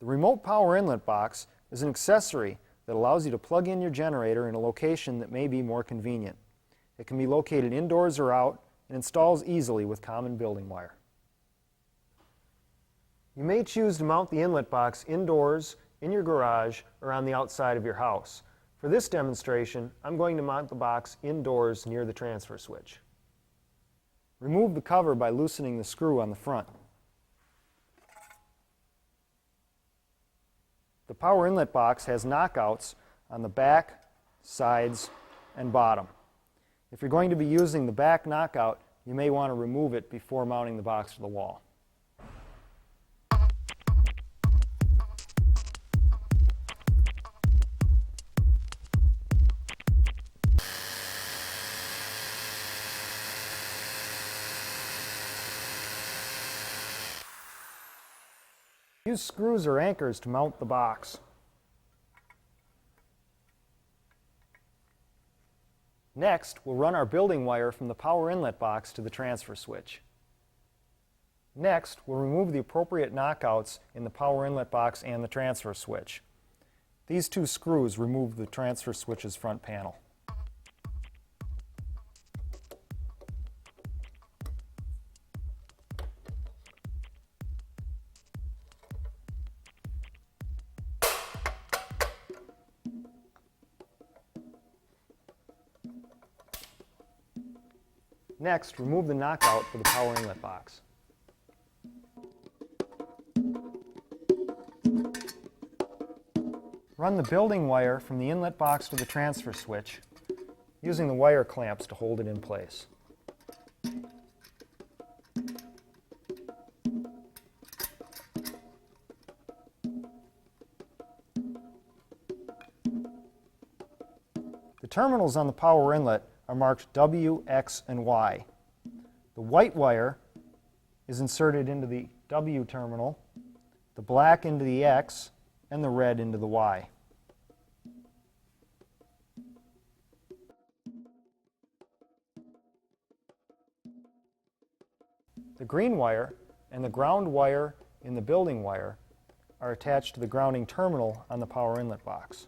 The remote power inlet box is an accessory that allows you to plug in your generator in a location that may be more convenient. It can be located indoors or out and installs easily with common building wire. You may choose to mount the inlet box indoors, in your garage, or on the outside of your house. For this demonstration, I'm going to mount the box indoors near the transfer switch. Remove the cover by loosening the screw on the front. The power inlet box has knockouts on the back, sides, and bottom. If you're going to be using the back knockout, you may want to remove it before mounting the box to the wall. Use screws or anchors to mount the box. Next, we'll run our building wire from the power inlet box to the transfer switch. Next, we'll remove the appropriate knockouts in the power inlet box and the transfer switch. These two screws remove the transfer switch's front panel. Next, remove the knockout for the power inlet box. Run the building wire from the inlet box to the transfer switch, using the wire clamps to hold it in place. The terminals on the power inlet are marked W, X, and Y. The white wire is inserted into the W terminal, the black into the X, and the red into the Y. The green wire and the ground wire in the building wire are attached to the grounding terminal on the power inlet box.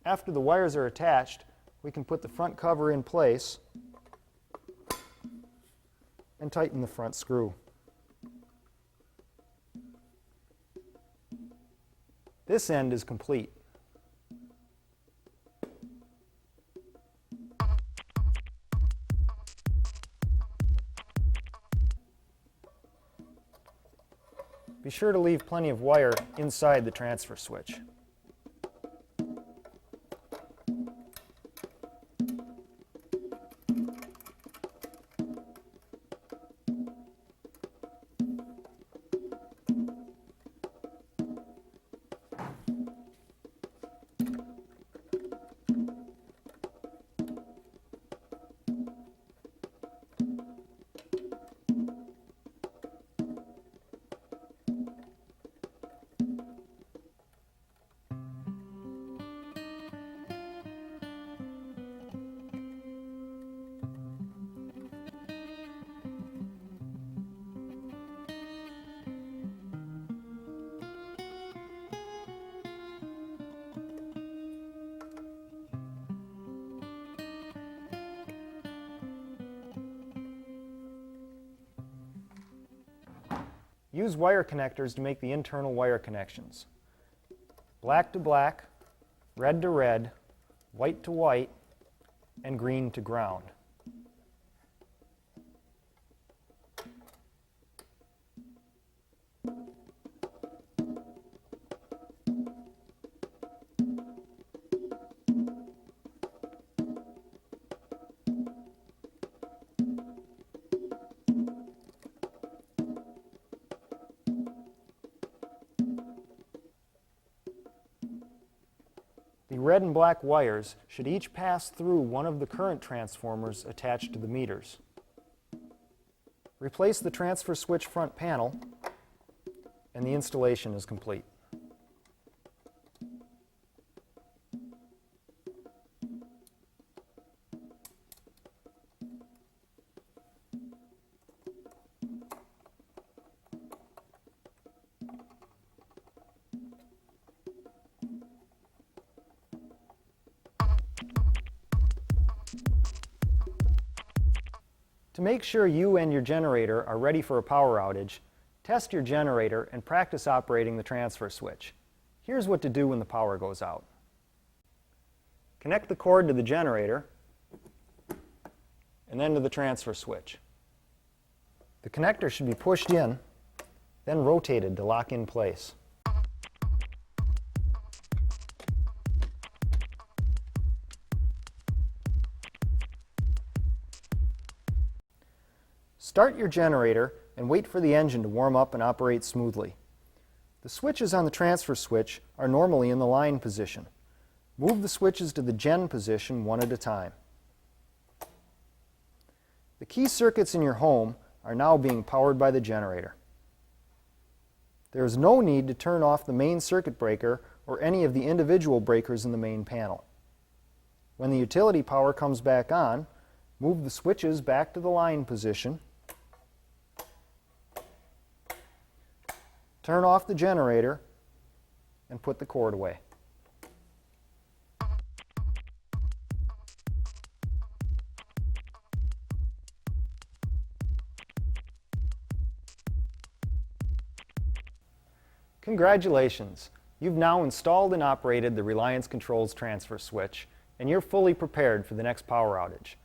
After the wires are attached, we can put the front cover in place and tighten the front screw. This end is complete. Be sure to leave plenty of wire inside the transfer switch. Use wire connectors to make the internal wire connections. Black to black, red to red, white to white, and green to ground. The red and black wires should each pass through one of the current transformers attached to the meters. Replace the transfer switch front panel, and the installation is complete. To make sure you and your generator are ready for a power outage, test your generator and practice operating the transfer switch. Here's what to do when the power goes out. Connect the cord to the generator and then to the transfer switch. The connector should be pushed in, then rotated to lock in place. Start your generator and wait for the engine to warm up and operate smoothly. The switches on the transfer switch are normally in the line position. Move the switches to the gen position one at a time. The key circuits in your home are now being powered by the generator. There is no need to turn off the main circuit breaker or any of the individual breakers in the main panel. When the utility power comes back on, move the switches back to the line position, turn off the generator, and put the cord away. Congratulations! You've now installed and operated the Reliance Controls transfer switch, and you're fully prepared for the next power outage.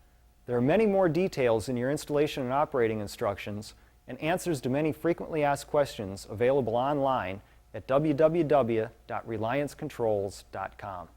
There are many more details in your installation and operating instructions and answers to many frequently asked questions available online at www.reliancecontrols.com.